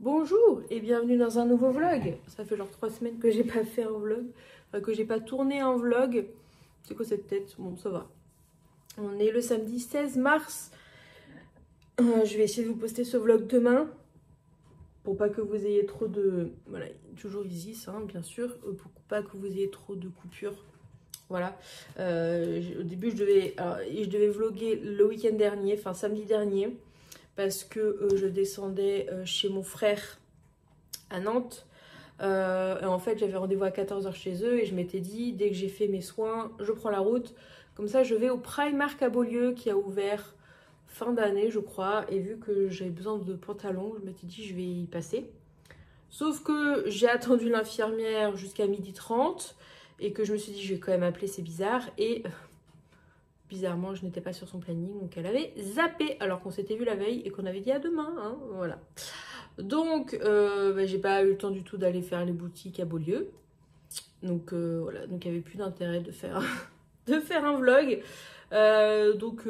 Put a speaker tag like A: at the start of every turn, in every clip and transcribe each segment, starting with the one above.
A: Bonjour et bienvenue dans un nouveau vlog. Ça fait genre 3 semaines que j'ai pas fait un vlog, enfin, que j'ai pas tourné un vlog. C'est quoi cette tête? Bon, ça va. On est le samedi 16 mars. Je vais essayer de vous poster ce vlog demain pour pas que vous ayez trop de... Voilà, toujours Isis, hein, bien sûr, pour pas que vous ayez trop de coupures. Voilà. Au début, je devais vlogger le week-end dernier, enfin samedi dernier, parce que je descendais chez mon frère à Nantes. Et en fait, j'avais rendez-vous à 14 h chez eux et je m'étais dit, dès que j'ai fait mes soins, je prends la route. Comme ça, je vais au Primark à Beaulieu qui a ouvert fin d'année, je crois. Et vu que j'avais besoin de pantalons, je m'étais dit, je vais y passer. Sauf que j'ai attendu l'infirmière jusqu'à 12h30 et que je me suis dit, je vais quand même appeler, c'est bizarre. Et bizarrement, je n'étais pas sur son planning, donc elle avait zappé alors qu'on s'était vu la veille et qu'on avait dit à demain, hein, voilà. Donc, j'ai pas eu le temps du tout d'aller faire les boutiques à Beaulieu. Donc, voilà, donc il n'y avait plus d'intérêt de faire, de faire un vlog. Donc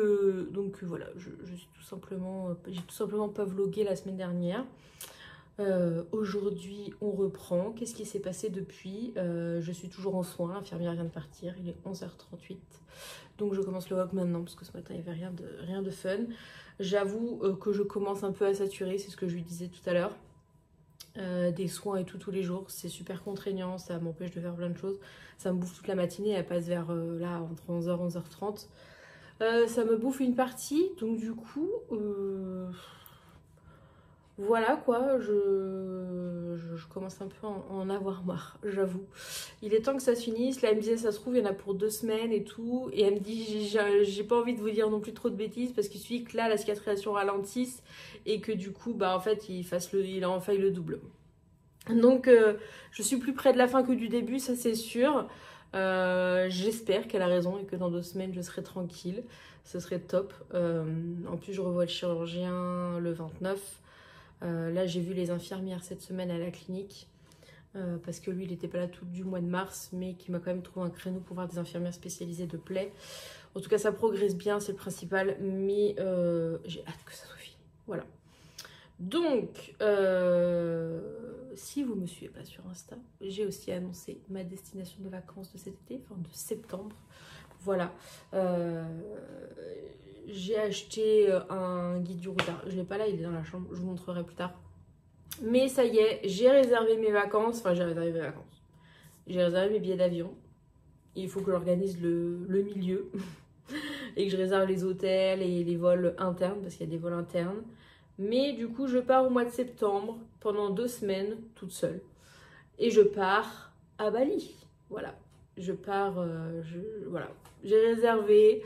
A: voilà, je suis tout simplement, j'ai tout simplement pas vlogué la semaine dernière. Aujourd'hui, on reprend. Qu'est-ce qui s'est passé depuis? Je suis toujours en soins, l'infirmière vient de partir, il est 11h38. Donc je commence le vlog maintenant parce que ce matin il n'y avait rien de fun. J'avoue que je commence un peu à saturer, c'est ce que je lui disais tout à l'heure. Des soins et tout tous les jours, c'est super contraignant, ça m'empêche de faire plein de choses. Ça me bouffe toute la matinée, elle passe vers là entre 11h et 11h30. Ça me bouffe une partie, donc du coup... Voilà quoi, je commence un peu à en avoir marre, j'avoue. Il est temps que ça se finisse. Là, elle me disait, ça se trouve, il y en a pour 2 semaines et tout. Et elle me dit, j'ai pas envie de vous dire non plus trop de bêtises parce qu'il suffit que là, la cicatrisation ralentisse et que du coup, bah en fait, il en faille le double. Donc, je suis plus près de la fin que du début, ça c'est sûr. J'espère qu'elle a raison et que dans 2 semaines, je serai tranquille. Ce serait top. En plus, je revois le chirurgien le 29. Là, j'ai vu les infirmières cette semaine à la clinique parce que lui, il n'était pas là tout du mois de mars, mais qui m'a quand même trouvé un créneau pour voir des infirmières spécialisées de plaies. En tout cas, ça progresse bien, c'est le principal, mais j'ai hâte que ça soit fini. Voilà. Donc, si vous ne me suivez pas sur Insta, j'ai aussi annoncé ma destination de vacances de cet été, enfin de septembre. Voilà. J'ai acheté un guide du routard. Je ne l'ai pas là, il est dans la chambre. Je vous montrerai plus tard. Mais ça y est, j'ai réservé mes vacances. Enfin, j'ai réservé mes vacances. J'ai réservé mes billets d'avion. Il faut que j'organise le milieu. Et que je réserve les hôtels et les vols internes. Parce qu'il y a des vols internes. Mais du coup, je pars au mois de septembre. Pendant 2 semaines, toute seule. Et je pars à Bali. Voilà. Je pars... voilà. J'ai réservé.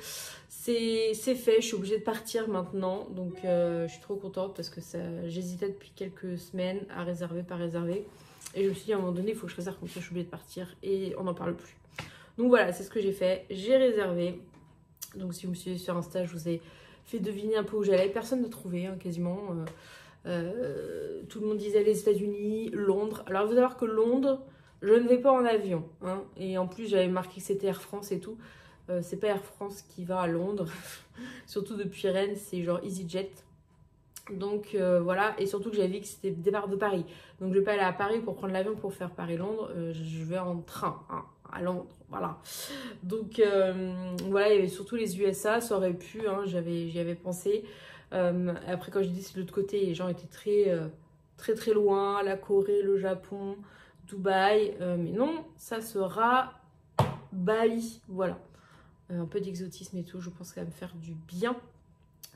A: C'est fait, je suis obligée de partir maintenant, donc je suis trop contente parce que j'hésitais depuis quelques semaines à réserver, pas réserver. Et je me suis dit à un moment donné, il faut que je réserve comme ça, je suis obligée de partir et on n'en parle plus. Donc voilà, c'est ce que j'ai fait, j'ai réservé. Donc si vous me suivez sur Insta, je vous ai fait deviner un peu où j'allais. Personne n'a trouvé, hein, quasiment. Tout le monde disait les États-Unis, Londres. Alors vous allez voir que Londres, je ne vais pas en avion, hein. Et en plus, j'avais marqué que c'était Air France et tout. C'est pas Air France qui va à Londres, surtout depuis Rennes, c'est genre EasyJet. Donc voilà, et surtout que j'avais vu que c'était le départ de Paris. Donc je vais pas aller à Paris pour prendre l'avion pour faire Paris-Londres, je vais en train, hein, à Londres, voilà. Donc voilà, il y avait surtout les USA, ça aurait pu, hein, j'y avais pensé. Après quand j'ai dit c'est de l'autre côté, les gens étaient très loin, la Corée, le Japon, Dubaï, mais non, ça sera Bali, voilà. Un peu d'exotisme et tout, je pense que ça va me faire du bien.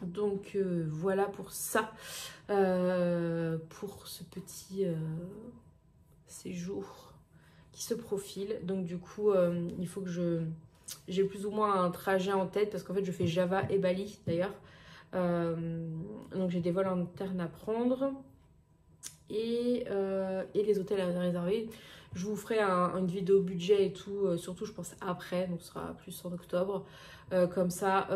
A: Donc voilà pour ça, pour ce petit séjour qui se profile. Donc du coup, il faut que j'ai plus ou moins un trajet en tête parce qu'en fait je fais Java et Bali d'ailleurs. Donc j'ai des vols internes à prendre et les hôtels à réserver. Je vous ferai une vidéo budget et tout, surtout je pense après, donc ce sera plus en octobre. Comme ça,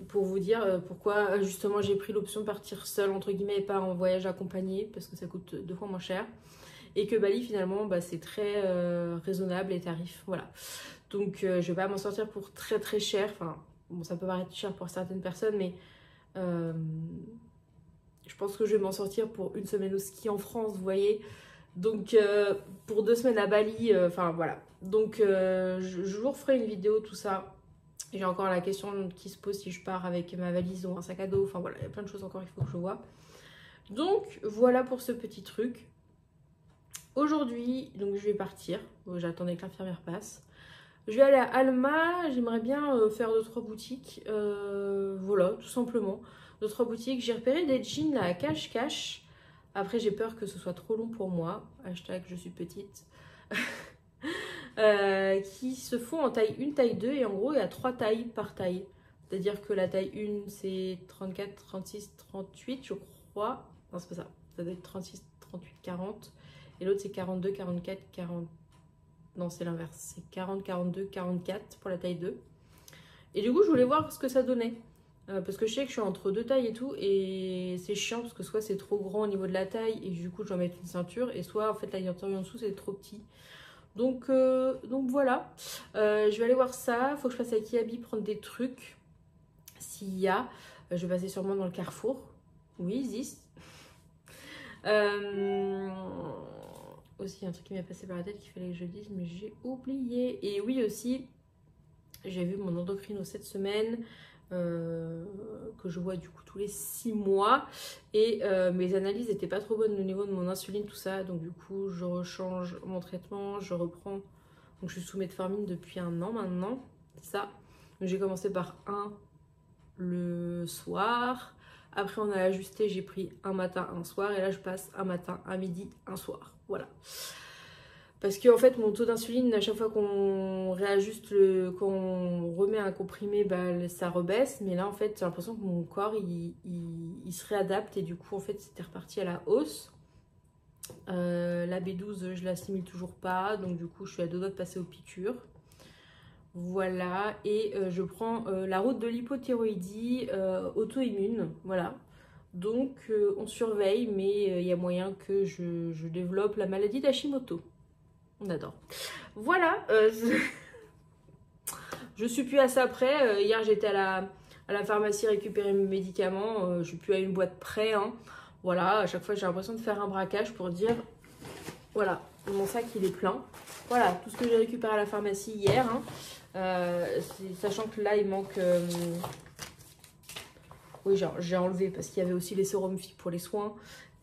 A: pour vous dire pourquoi justement j'ai pris l'option de partir seule entre guillemets et pas en voyage accompagné, parce que ça coûte 2 fois moins cher. Et que Bali finalement bah, c'est très raisonnable les tarifs, voilà. Donc je vais pas m'en sortir pour très cher, enfin bon ça peut paraître cher pour certaines personnes, mais je Je pense que je vais m'en sortir pour une semaine au ski en France, vous voyez. Donc pour 2 semaines à Bali, enfin voilà. Donc je vous referai une vidéo, tout ça. J'ai encore la question qui se pose si je pars avec ma valise ou un sac à dos. Enfin voilà, il y a plein de choses encore qu'il faut que je vois. Donc voilà pour ce petit truc. Aujourd'hui, donc je vais partir. J'attendais que l'infirmière passe. Je vais aller à Alma. J'aimerais bien faire 2-3 boutiques. Voilà, tout simplement. 2-3 boutiques. J'ai repéré des jeans là, à cache-cache. Après, j'ai peur que ce soit trop long pour moi. Hashtag je suis petite. Qui se font en taille 1, taille 2. Et en gros, il y a 3 tailles par taille. C'est-à-dire que la taille 1, c'est 34, 36, 38, je crois. Non, c'est pas ça. Ça doit être 36, 38, 40. Et l'autre, c'est 42, 44, 40. Non, c'est l'inverse. C'est 40, 42, 44 pour la taille 2. Et du coup, je voulais voir ce que ça donnait. Parce que je sais que je suis entre 2 tailles et tout. Et c'est chiant parce que soit c'est trop grand au niveau de la taille et du coup, je dois mettre une ceinture. Et soit, en fait, la ceinture en dessous, c'est trop petit. Donc voilà. Je vais aller voir ça. Faut que je passe à Kiabi prendre des trucs. S'il y a. Je vais passer sûrement dans le Carrefour. Oui, Zis. Aussi, il y a un truc qui m'est passé par la tête qu'il fallait que je dise, mais j'ai oublié. Et oui, aussi, j'ai vu mon endocrino cette semaine, que je vois du coup tous les 6 mois. Et mes analyses n'étaient pas trop bonnes au niveau de mon insuline, tout ça. Donc du coup, je rechange mon traitement, je reprends. Donc je suis sous metformine depuis 1 an maintenant, c'est ça. Donc j'ai commencé par 1 le soir. Après on a ajusté, j'ai pris un matin, un soir. Et là je passe un matin, un midi, un soir. Voilà. Parce que en fait mon taux d'insuline, à chaque fois qu'on réajuste, qu'on remet un comprimé, bah, ça rebaisse. Mais là en fait j'ai l'impression que mon corps il se réadapte. Et du coup en fait c'était reparti à la hausse. La B12 je l'assimile toujours pas. Donc du coup je suis à 2 doigts de passer aux piqûres. Voilà, et je prends la route de l'hypothyroïdie auto-immune, voilà. Donc on surveille, mais il y a moyen que je développe la maladie d'Hashimoto. On adore. Voilà, je suis plus à ça près. Hier j'étais à la pharmacie récupérer mes médicaments, je suis plus à une boîte près. Hein. Voilà, à chaque fois j'ai l'impression de faire un braquage pour dire, voilà, mon sac il est plein. Voilà, tout ce que j'ai récupéré à la pharmacie hier. Hein. Sachant que là il manque oui j'ai enlevé parce qu'il y avait aussi les sérums pour les soins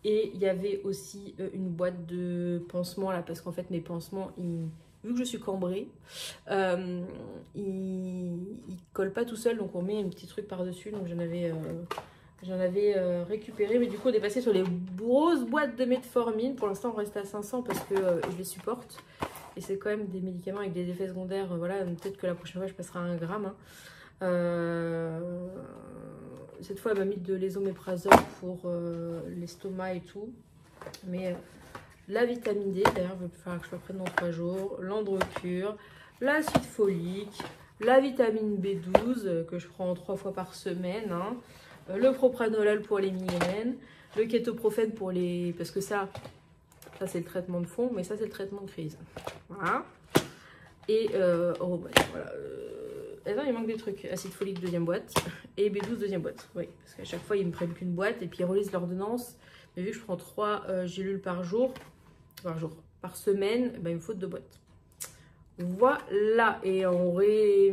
A: et il y avait aussi une boîte de pansements là parce qu'en fait mes pansements vu que je suis cambrée ils collent pas tout seul, donc on met un petit truc par dessus. Donc j'en avais récupéré, mais du coup on est passé sur les grosses boîtes de metformine. Pour l'instant on reste à 500 parce que je les supporte. Et c'est quand même des médicaments avec des effets secondaires. Voilà, peut-être que la prochaine fois, je passerai à 1 gramme. Hein. Cette fois, elle m'a mis de l'ésoméprazole pour l'estomac et tout. Mais la vitamine D, d'ailleurs, il va falloir que je le prenne dans 3 jours. L'Androcure, l'acide folique, la vitamine B12 que je prends 3 fois par semaine. Hein. Le propranolol pour les migraines. Le kétoprophène pour les... Parce que ça c'est le traitement de fond, mais ça c'est le traitement de crise. Voilà. Et voilà. Attends, il manque des trucs. Acide folique, 2e boîte. Et B12, 2e boîte. Oui, parce qu'à chaque fois, ils me prennent qu'une boîte et puis ils relisent l'ordonnance. Mais vu que je prends 3 gélules par semaine, ben, il me faut 2 boîtes. Voilà. Et elle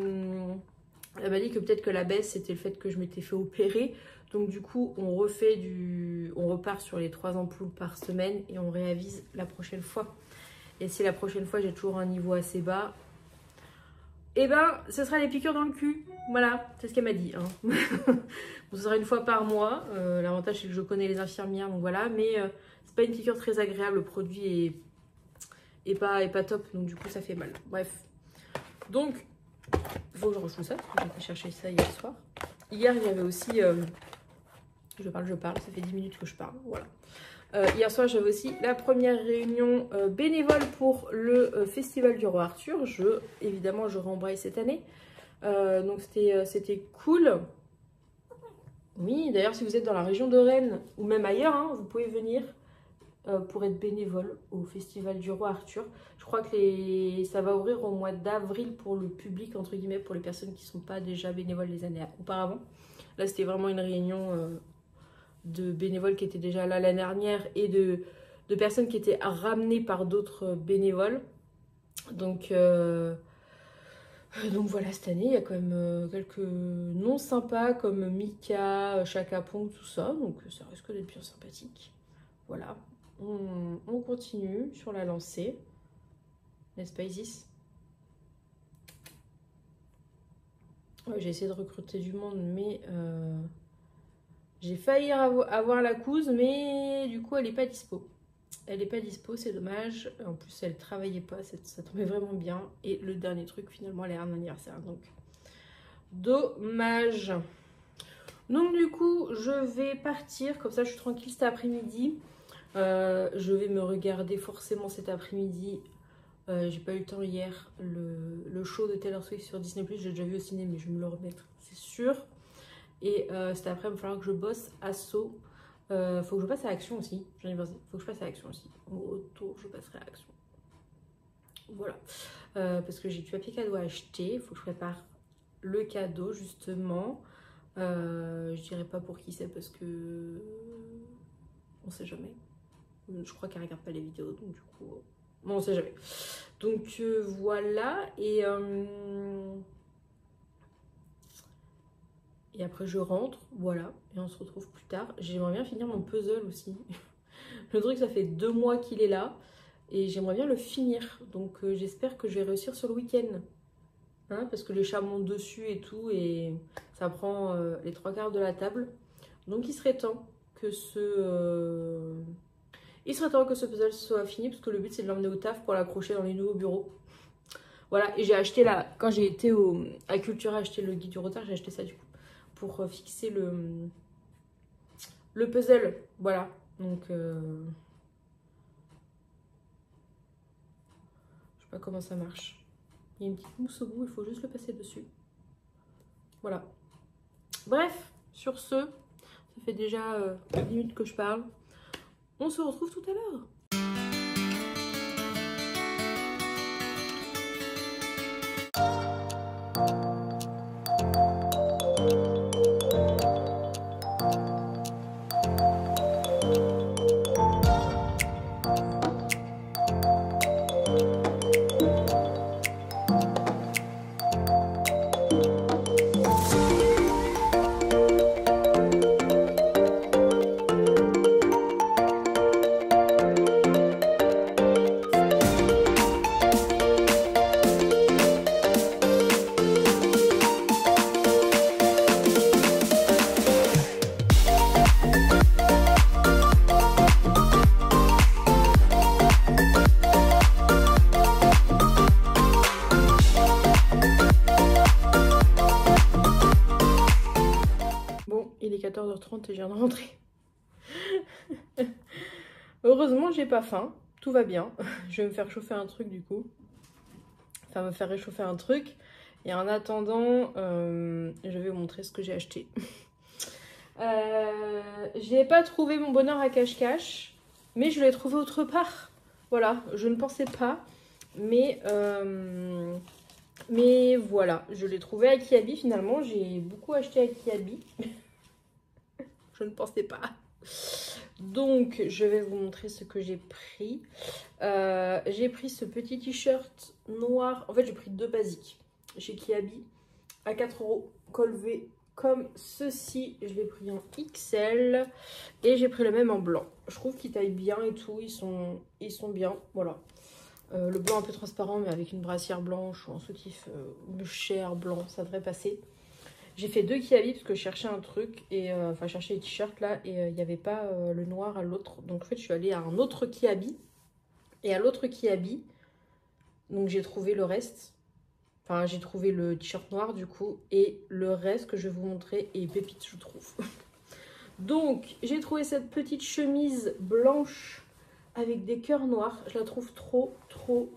A: m'a dit que peut-être que la baisse, c'était le fait que je m'étais fait opérer. Donc du coup, on repart sur les 3 ampoules par semaine et on réavise la prochaine fois. Et si la prochaine fois, j'ai toujours un niveau assez bas, eh ben, ce sera les piqûres dans le cul. Voilà, c'est ce qu'elle m'a dit. Hein. Bon, ce sera une fois par mois. L'avantage, c'est que je connais les infirmières, donc voilà. Mais c'est pas une piqûre très agréable. Le produit est pas top, donc du coup, ça fait mal. Bref. Donc, il faut que je range tout ça, parce que j'ai été chercher ça hier soir. Hier, il y avait aussi... je parle, ça fait 10 minutes que je parle, voilà. Hier soir, j'avais aussi la première réunion bénévole pour le Festival du Roi Arthur. Évidemment, je rembraye cette année. Donc, c'était cool. Oui, d'ailleurs, si vous êtes dans la région de Rennes ou même ailleurs, hein, vous pouvez venir pour être bénévole au Festival du Roi Arthur. Je crois que ça va ouvrir au mois d'avril pour le public, entre guillemets, pour les personnes qui ne sont pas déjà bénévoles les années auparavant. Là, c'était vraiment une réunion de bénévoles qui étaient déjà là l'année dernière et de personnes qui étaient ramenées par d'autres bénévoles. Donc voilà, cette année, il y a quand même quelques noms sympas comme Mika, Chaka Pong, tout ça. Donc ça risque d'être bien sympathique. Voilà, on continue sur la lancée. N'est-ce pas Isis? Ouais, j'ai essayé de recruter du monde, mais j'ai failli avoir la couse, mais du coup, elle n'est pas dispo. Elle n'est pas dispo, c'est dommage. En plus, elle travaillait pas, ça tombait vraiment bien. Et le dernier truc, finalement, elle est un anniversaire. Donc, dommage. Donc, du coup, je vais partir. Comme ça, je suis tranquille cet après-midi. Je vais me regarder forcément cet après-midi. J'ai pas eu le temps hier. Le show de Taylor Swift sur Disney+, j'ai déjà vu au ciné, mais je vais me le remettre, c'est sûr. Et cet après, il va falloir que je bosse à saut. Faut que je passe à l'action aussi. J'en ai pensé. Faut que je passe à l'action aussi. Au retour, je passerai à l'action. Voilà. Parce que j'ai du papier cadeau à acheter. Il faut que je prépare le cadeau, justement. Je dirais pas pour qui c'est parce que on sait jamais. Je crois qu'elle regarde pas les vidéos, donc du coup, bon, on sait jamais. Donc voilà. Et après je rentre, voilà, et on se retrouve plus tard. J'aimerais bien finir mon puzzle aussi. Le truc, ça fait 2 mois qu'il est là, et j'aimerais bien le finir. Donc j'espère que je vais réussir sur le week-end. Hein, parce que les chats montent dessus et tout, et ça prend les 3/4 de la table. Donc il serait temps que ce puzzle soit fini, parce que le but c'est de l'emmener au taf pour l'accrocher dans les nouveaux bureaux. Voilà, et j'ai acheté là, quand j'ai été à Cultura acheter le guide du retard, j'ai acheté ça du coup. Pour fixer le puzzle, voilà. Donc je sais pas comment ça marche. Il y a une petite mousse au bout, il faut juste le passer dessus. Voilà. Bref, sur ce, ça fait déjà 10 minutes que je parle. On se retrouve tout à l'heure. Il est 14h30 et je viens de rentrer. Heureusement, j'ai pas faim. Tout va bien. Je vais me faire chauffer un truc du coup. Enfin, me faire réchauffer un truc. Et en attendant, je vais vous montrer ce que j'ai acheté. J'ai pas trouvé mon bonheur à cache-cache, mais je l'ai trouvé autre part. Voilà, je ne pensais pas. Mais voilà, je l'ai trouvé à Kiabi finalement. J'ai beaucoup acheté à Kiabi. Je ne pensais pas. Donc, je vais vous montrer ce que j'ai pris. J'ai pris ce petit t-shirt noir. En fait, j'ai pris 2 basiques chez Kiabi à 4 €, col V comme ceci. Je l'ai pris en XL et j'ai pris le même en blanc. Je trouve qu'ils taillent bien et tout. Ils sont bien. Voilà. Le blanc un peu transparent, mais avec une brassière blanche ou un soutif cher blanc, ça devrait passer. J'ai fait 2 Kiabi parce que je cherchais un truc, et enfin je cherchais les t-shirts là, et il n'y avait pas le noir à l'autre. Donc en fait je suis allée à un autre Kiabi, et à l'autre Kiabi, donc j'ai trouvé le reste. Enfin j'ai trouvé le t-shirt noir du coup, et le reste que je vais vous montrer est pépite je trouve. Donc j'ai trouvé cette petite chemise blanche avec des cœurs noirs, je la trouve trop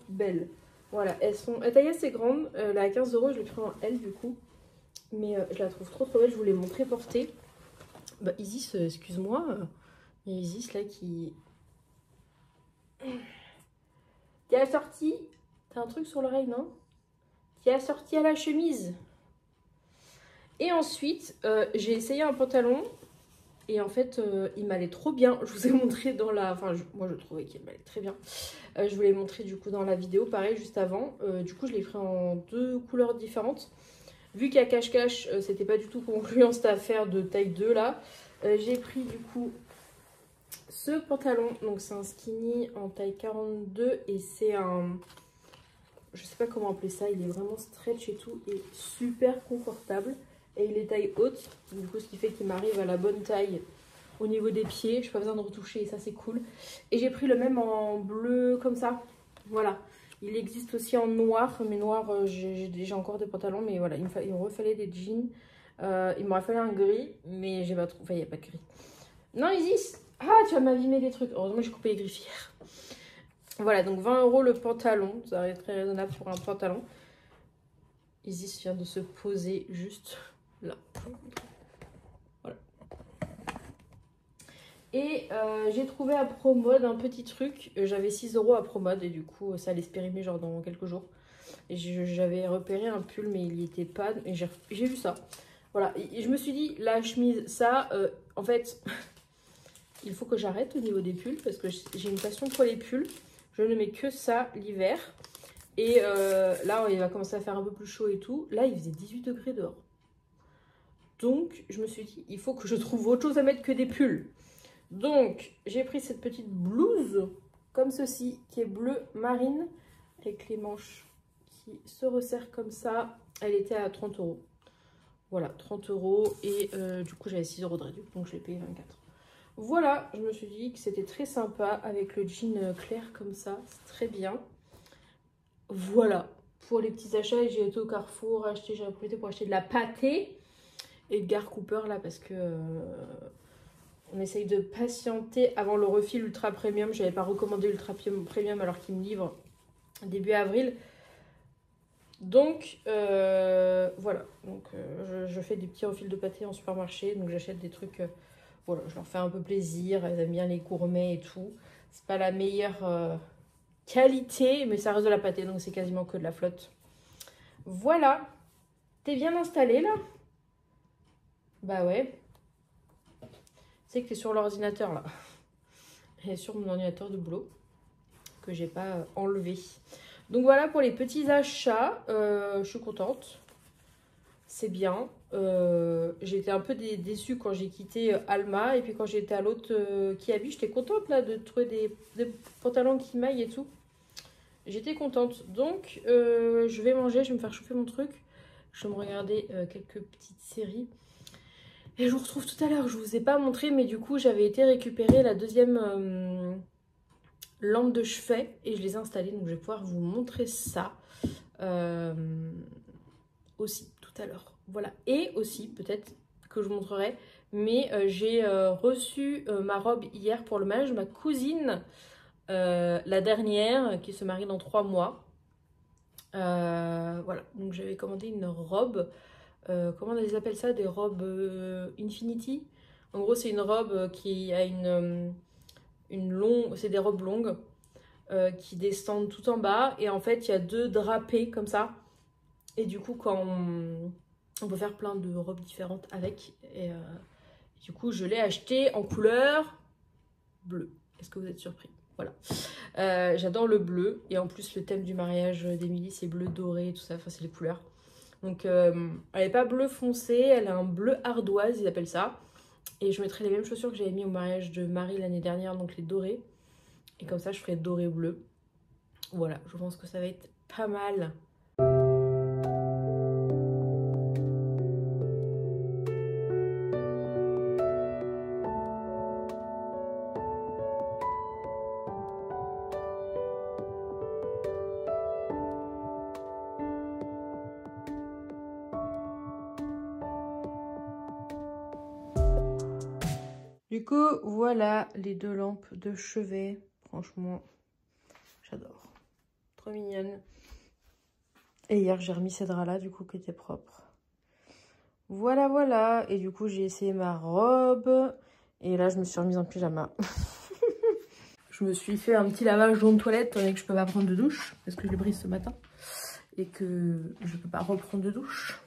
A: belle. Voilà, elle taille assez grande, elle est à 15 €, je l'ai pris en L du coup. Mais je la trouve trop belle, je vous l'ai montré portée. Bah Isis, excuse-moi, il y a Isis là qui a sorti, t'as un truc sur l'oreille non? Qui a sorti à la chemise. Et ensuite, j'ai essayé un pantalon Et en fait, il m'allait trop bien. Je vous ai montré dans la... Enfin, moi, je trouvais qu'il m'allait très bien. Je vous l'ai montré du coup dans la vidéo, pareil, juste avant. Du coup, je l'ai pris en 2 couleurs différentes. Vu qu'à cache-cache, c'était pas du tout concluant cette affaire de taille 2 là. J'ai pris du coup ce pantalon. Donc, c'est un skinny en taille 42 et c'est un... Je sais pas comment appeler ça. Il est vraiment stretch et tout et super confortable. Et il est taille haute, du coup ce qui fait qu'il m'arrive à la bonne taille au niveau des pieds. Je n'ai pas besoin de retoucher et ça c'est cool. Et j'ai pris le même en bleu comme ça. Voilà. Il existe aussi en noir, mais noir j'ai déjà encore des pantalons. Mais voilà, il me refallait des jeans. Il m'aurait fallu un gris, mais j'ai pas trouvé. Enfin, il n'y a pas de gris. Non, Isis! Ah, tu vas m'abîmer des trucs. Heureusement j'ai coupé les griffières. Voilà, donc 20 € le pantalon. Ça va être très raisonnable pour un pantalon. Isis vient de se poser juste là. Voilà. Et j'ai trouvé à Promode un petit truc. J'avais 6 € à Promode et du coup ça allait se périmer genre dans quelques jours. Et j'avais repéré un pull mais il n'y était pas. Et j'ai vu ça. Voilà. Et je me suis dit, la chemise, ça, en fait, il faut que j'arrête au niveau des pulls parce que j'ai une passion pour les pulls. Je ne mets que ça l'hiver. Et là, il va commencer à faire un peu plus chaud et tout. Là, il faisait 18 degrés dehors. Donc, je me suis dit, il faut que je trouve autre chose à mettre que des pulls. Donc, j'ai pris cette petite blouse, comme ceci, qui est bleu marine, avec les manches qui se resserrent comme ça. Elle était à 30 €. Voilà, 30 € et du coup, j'avais 6 € de réduction, donc je l'ai payé 24. Voilà, je me suis dit que c'était très sympa avec le jean clair comme ça, c'est très bien. Voilà, pour les petits achats, j'ai été au Carrefour, j'ai profité pour acheter de la pâtée. Edgar Cooper là parce que on essaye de patienter avant le refil ultra premium. Je n'avais pas recommandé ultra premium alors qu'il me livre début avril. Donc voilà, donc je fais des petits refils de pâté en supermarché. Donc j'achète des trucs, voilà, je leur fais un peu plaisir. Elles aiment bien les gourmets et tout. C'est pas la meilleure qualité, mais ça reste de la pâtée, donc c'est quasiment que de la flotte. Voilà, t'es bien installé là? Bah ouais. C'est que t'es sur l'ordinateur là. Et sur mon ordinateur de boulot que j'ai pas enlevé. Donc voilà pour les petits achats. Je suis contente. C'est bien. J'ai été un peu déçue quand j'ai quitté Alma. Et puis quand j'étais à l'autre Kiabi, j'étais contente là de trouver des pantalons qui maillent et tout. J'étais contente. Donc je vais manger, je vais me faire chauffer mon truc. Je vais me regarder quelques petites séries. Et je vous retrouve tout à l'heure. Je vous ai pas montré, mais du coup, j'avais été récupérer la deuxième lampe de chevet et je les ai installées. Donc, je vais pouvoir vous montrer ça aussi tout à l'heure. Voilà. Et aussi, peut-être que je vous montrerai, mais j'ai reçu ma robe hier pour le mariage de ma cousine, la dernière, qui se marie dans 3 mois. Voilà. Donc, j'avais commandé une robe. Comment on les appelle ça? Des robes Infinity. En gros, c'est une robe qui a une longue... C'est des robes longues qui descendent tout en bas. Et en fait, il y a 2 drapés comme ça. Et du coup, quand on peut faire plein de robes différentes avec. Et du coup, je l'ai acheté en couleur bleue. Est-ce que vous êtes surpris? Voilà. J'adore le bleu. Et en plus, le thème du mariage d'Emilie, c'est bleu doré, tout ça. Enfin, c'est les couleurs. Donc, elle n'est pas bleu foncé, elle a un bleu ardoise, ils appellent ça. Et je mettrai les mêmes chaussures que j'avais mis au mariage de Marie l'année dernière, donc les dorés. Et comme ça, je ferai doré bleu. Voilà, je pense que ça va être pas mal. Du coup, voilà les 2 lampes de chevet. Franchement, j'adore. Trop mignonne. Et hier, j'ai remis ces draps-là, du coup, qui étaient propres. Voilà, voilà. Et du coup, j'ai essayé ma robe. Et là, je me suis remise en pyjama. Je me suis fait un petit lavage d'eau de toilette, étant donné que je peux pas prendre de douche. Parce que je l'ai prise ce matin. Et que je peux pas reprendre de douche.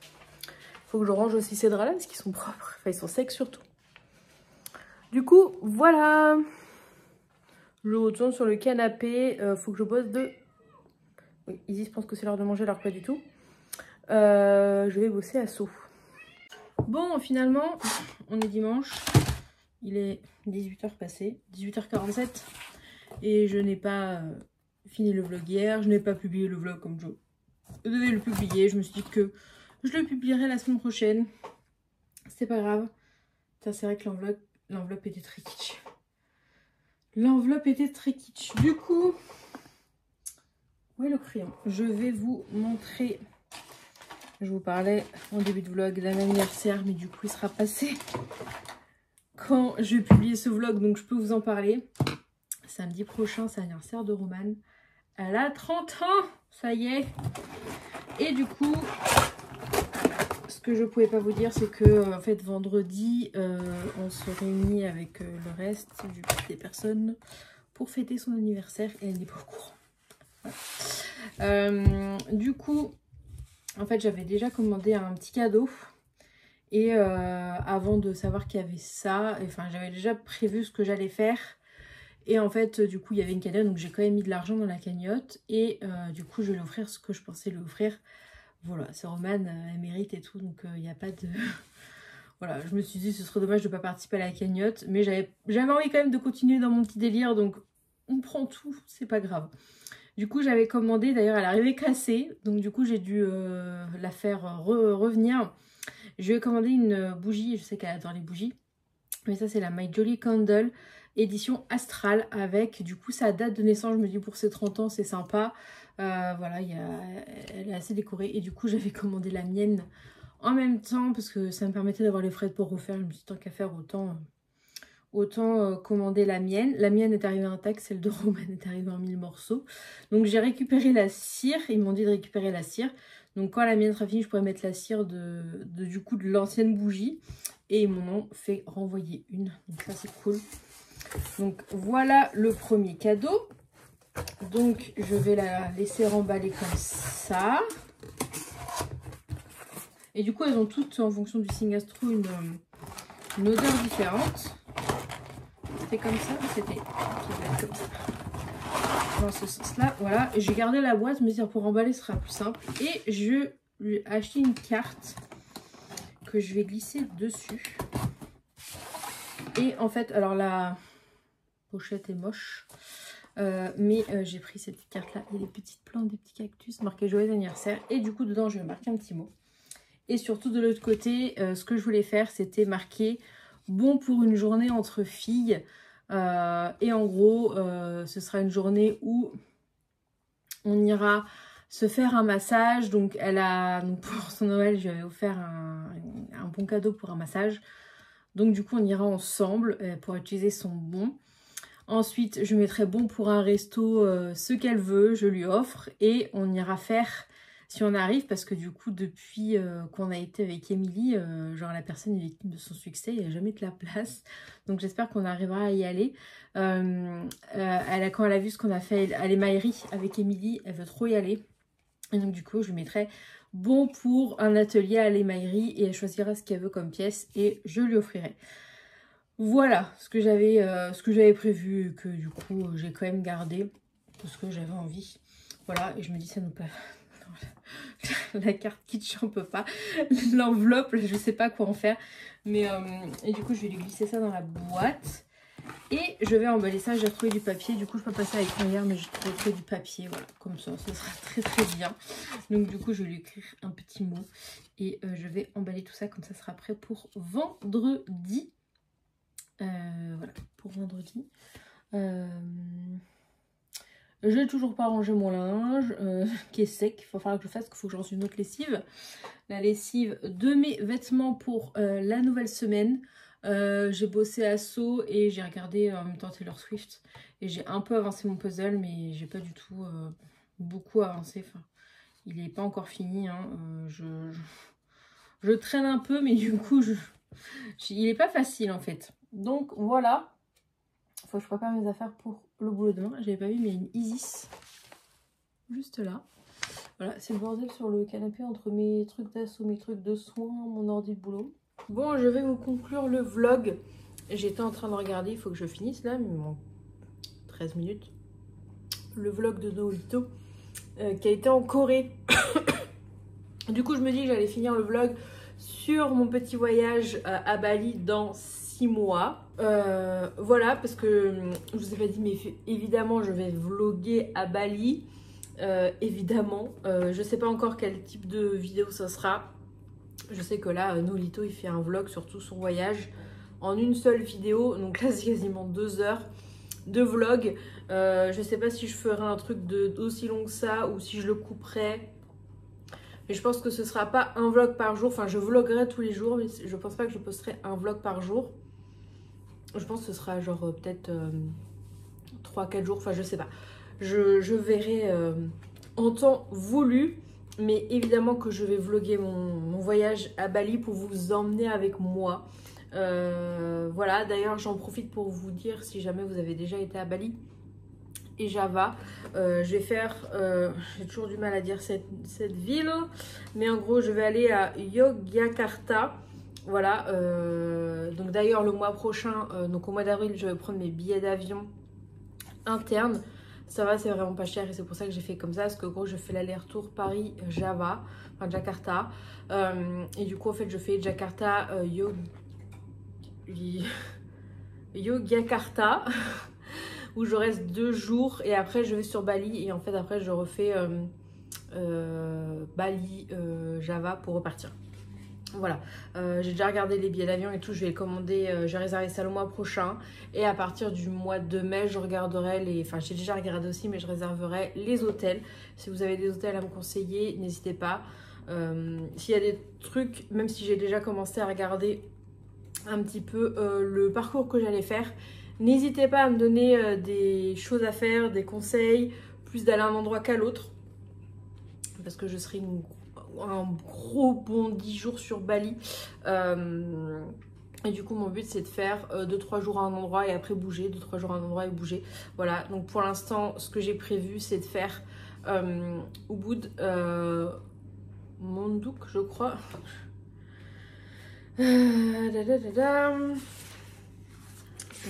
A: Faut que je range aussi ces draps-là, parce qu'ils sont propres. Enfin, ils sont secs surtout. Du coup, voilà. Je retourne sur le canapé. Faut que je bosse de... Oui, Isis pense que c'est l'heure de manger, alors pas du tout. Je vais bosser à saut. Bon, finalement, on est dimanche. Il est 18h passé, 18h47. Et je n'ai pas fini le vlog hier. Je n'ai pas publié le vlog comme je devais le publier. Je me suis dit que je le publierai la semaine prochaine. C'est pas grave. C'est vrai que l'enveloppe était très kitsch. L'enveloppe était très kitsch. Du coup, où est le crayon? Je vais vous montrer. Je vous parlais en début de vlog d'un anniversaire, mais du coup il sera passé quand je vais publier ce vlog, donc je peux vous en parler. Samedi prochain, c'est l'anniversaire de Romane. Elle a 30 ans, ça y est. Et du coup, ce que je pouvais pas vous dire, c'est que en fait vendredi, on se réunit avec le reste des personnes pour fêter son anniversaire et elle n'est pas au courant. Voilà. Du coup, en fait, j'avais déjà commandé un petit cadeau. Et avant de savoir qu'il y avait ça, enfin j'avais déjà prévu ce que j'allais faire. Et en fait, du coup, il y avait une cagnotte, donc j'ai quand même mis de l'argent dans la cagnotte. Et du coup, je vais lui offrir ce que je pensais lui offrir. Voilà, c'est Romane, elle mérite et tout, donc il n'y a pas de... Voilà, je me suis dit ce serait dommage de ne pas participer à la cagnotte. Mais j'avais envie quand même de continuer dans mon petit délire, donc on prend tout, c'est pas grave. Du coup, j'avais commandé, d'ailleurs, elle arrivait cassée. Donc du coup, j'ai dû la faire revenir. Je lui ai commandé une bougie, je sais qu'elle adore les bougies. Mais ça, c'est la My Jolly Candle édition Astral avec du coup sa date de naissance. Je me dis pour ses 30 ans, c'est sympa. Voilà, elle est assez décorée. Et du coup, j'avais commandé la mienne en même temps parce que ça me permettait d'avoir les frais pour refaire. Je me suis dit, tant qu'à faire, autant commander la mienne. La mienne est arrivée intacte, celle de Romane est arrivée en 1000 morceaux. Donc j'ai récupéré la cire, ils m'ont dit de récupérer la cire. Donc quand la mienne sera finie, je pourrais mettre la cire de l'ancienne bougie. Et ils m'en ont fait renvoyer une. Donc ça c'est cool. Donc voilà le premier cadeau. Donc je vais la laisser remballer comme ça. Et du coup elles ont toutes en fonction du signe astro une odeur différente. C'était comme ça, c'était comme ça. Dans ce sens-là, voilà. J'ai gardé la boîte, mais pour emballer, ce sera plus simple. Et je lui ai acheté une carte que je vais glisser dessus. Et en fait, alors la pochette est moche. Mais j'ai pris cette petite carte-là. Il y a des petites plantes, des petits cactus marqués joyeux anniversaire. Et du coup, dedans, je vais marquer un petit mot. Et surtout, de l'autre côté, ce que je voulais faire, c'était marquer bon pour une journée entre filles. Et en gros, ce sera une journée où on ira se faire un massage. Donc pour son Noël, je lui avais offert un bon cadeau pour un massage. Donc du coup, on ira ensemble pour utiliser son bon. Ensuite, je mettrai bon pour un resto ce qu'elle veut, je lui offre. Et on ira faire... Si on arrive, parce que du coup, depuis qu'on a été avec Émilie, genre la personne est victime de son succès, il n'y a jamais de la place. Donc j'espère qu'on arrivera à y aller. Quand elle a vu ce qu'on a fait à l'émaillerie avec Émilie, elle veut trop y aller. Et donc du coup, je lui mettrai bon pour un atelier à l'émaillerie et elle choisira ce qu'elle veut comme pièce et je lui offrirai. Voilà ce que j'avais prévu et que du coup, j'ai quand même gardé parce que j'avais envie. Voilà, et je me dis ça nous peut... La carte kitsch, on peut pas. L'enveloppe, je sais pas quoi en faire. Mais et du coup, je vais lui glisser ça dans la boîte. Et je vais emballer ça. J'ai retrouvé du papier. Du coup, je peux passer avec moi hier, mais j'ai retrouvé du papier. Voilà, comme ça, ça sera très très bien. Donc, du coup, je vais lui écrire un petit mot. Et je vais emballer tout ça, comme ça sera prêt pour vendredi. Voilà, pour vendredi. Je n'ai toujours pas rangé mon linge qui est sec. Il va falloir que je fasse, qu'il faut que je range une autre lessive. La lessive de mes vêtements pour la nouvelle semaine. J'ai bossé à Sceaux et j'ai regardé en même temps Taylor Swift. Et j'ai un peu avancé mon puzzle, mais j'ai pas du tout beaucoup avancé. Enfin, il n'est pas encore fini. Hein. Je traîne un peu, mais du coup, il n'est pas facile en fait. Donc voilà. Faut que je prépare mes affaires pour le boulot demain. J'avais pas vu, mais il y a une Isis juste là. Voilà, c'est le bordel sur le canapé entre mes trucs d'assaut, mes trucs de soins, mon ordi de boulot. Bon, je vais vous conclure le vlog j'étais en train de regarder, il faut que je finisse là, mais bon, 13 minutes. Le vlog de Nolito qui a été en Corée. Du coup, je me dis que j'allais finir le vlog sur mon petit voyage à Bali dans 6 mois. Voilà, parce que je vous ai pas dit, mais évidemment, je vais vlogger à Bali. Évidemment, je sais pas encore quel type de vidéo ça sera. Je sais que là, Nolito, il fait un vlog sur tout son voyage en une seule vidéo. Donc là, c'est quasiment 2 heures de vlog. Je sais pas si je ferai un truc d'aussi long que ça ou si je le couperai. Mais je pense que ce sera pas un vlog par jour. Enfin, je vloguerai tous les jours, mais je pense pas que je posterai un vlog par jour. Je pense que ce sera genre peut-être 3-4 jours. Enfin, je sais pas. Je verrai en temps voulu. Mais évidemment que je vais vlogger mon voyage à Bali pour vous emmener avec moi. Voilà, d'ailleurs j'en profite pour vous dire, si jamais vous avez déjà été à Bali et Java, je vais faire, j'ai toujours du mal à dire cette ville, mais en gros je vais aller à Yogyakarta. Voilà, donc d'ailleurs le mois prochain, donc au mois d'avril, je vais prendre mes billets d'avion internes. Ça va, c'est vraiment pas cher et c'est pour ça que j'ai fait comme ça, parce que gros je fais l'aller-retour Paris-Java, enfin Jakarta, et du coup en fait je fais Jakarta, Yogyakarta où je reste 2 jours et après je vais sur Bali et en fait après je refais Bali, Java pour repartir. Voilà, j'ai déjà regardé les billets d'avion et tout, je vais les commander, je vais réserver ça le mois prochain. Et à partir du mois de mai, je regarderai les... Enfin, j'ai déjà regardé aussi, mais je réserverai les hôtels. Si vous avez des hôtels à me conseiller, n'hésitez pas. S'il y a des trucs, même si j'ai déjà commencé à regarder un petit peu le parcours que j'allais faire, n'hésitez pas à me donner des choses à faire, des conseils, plus d'aller à un endroit qu'à l'autre. Parce que je serai un gros bon 10 jours sur Bali. Et du coup mon but c'est de faire 2-3 jours à un endroit et après bouger, 2-3 jours à un endroit et bouger. Voilà, donc pour l'instant ce que j'ai prévu c'est de faire Ubud, Monduk je crois. Où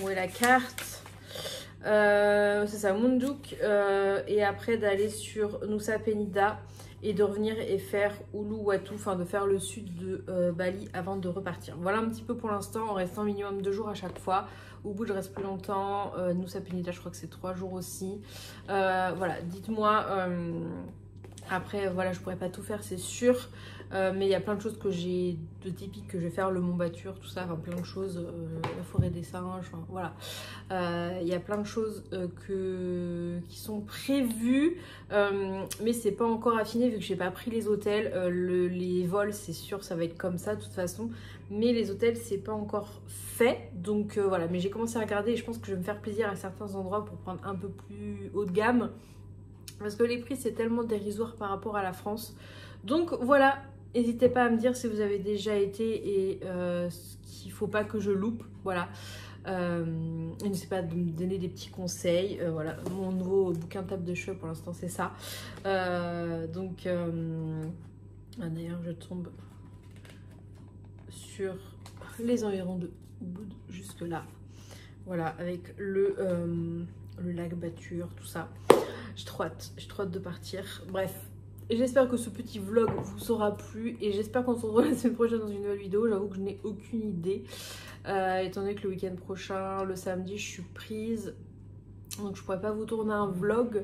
A: est la carte? C'est ça, Munduk, et après d'aller sur Nusa Penida et de revenir et faire Uluwatu, enfin de faire le sud de Bali avant de repartir. Voilà un petit peu pour l'instant, en restant minimum 2 jours à chaque fois. Ubud je reste plus longtemps, Nusa Penida je crois que c'est 3 jours aussi. Voilà, dites-moi, après voilà je pourrais pas tout faire c'est sûr. Mais il y a plein de choses que j'ai de typiques que je vais faire, le Mont Batur, tout ça, enfin plein de choses, la forêt des singes, enfin voilà. Il y a plein de choses qui sont prévues, mais c'est pas encore affiné vu que j'ai pas pris les hôtels. Les vols, c'est sûr, ça va être comme ça de toute façon, mais les hôtels, c'est pas encore fait. Donc voilà, mais j'ai commencé à regarder et je pense que je vais me faire plaisir à certains endroits pour prendre un peu plus haut de gamme. Parce que les prix, c'est tellement dérisoire par rapport à la France. Donc voilà. N'hésitez pas à me dire si vous avez déjà été et ce qu'il ne faut pas que je loupe. Voilà. N'hésitez pas à me donner des petits conseils. Voilà. Mon nouveau bouquin de table de cheveux pour l'instant c'est ça. Donc d'ailleurs je tombe sur les environs de Ubud jusque là. Voilà, avec le lac Batur, tout ça. J'ai trop hâte de partir. Bref. J'espère que ce petit vlog vous aura plu et j'espère qu'on se retrouve la semaine prochaine dans une nouvelle vidéo. J'avoue que je n'ai aucune idée, étant donné que le week-end prochain, le samedi, je suis prise. Donc je pourrais pas vous tourner un vlog.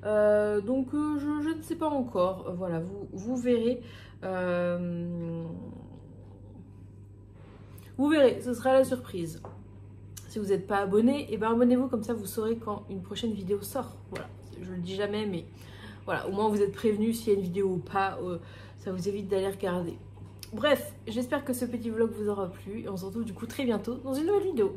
A: Donc je ne sais pas encore. Voilà, vous verrez. Vous verrez, ce sera la surprise. Si vous n'êtes pas abonné, et ben abonnez-vous, comme ça vous saurez quand une prochaine vidéo sort. Voilà, je le dis jamais, mais... Voilà, au moins vous êtes prévenus s'il y a une vidéo ou pas, ça vous évite d'aller regarder. Bref, j'espère que ce petit vlog vous aura plu et on se retrouve du coup très bientôt dans une nouvelle vidéo.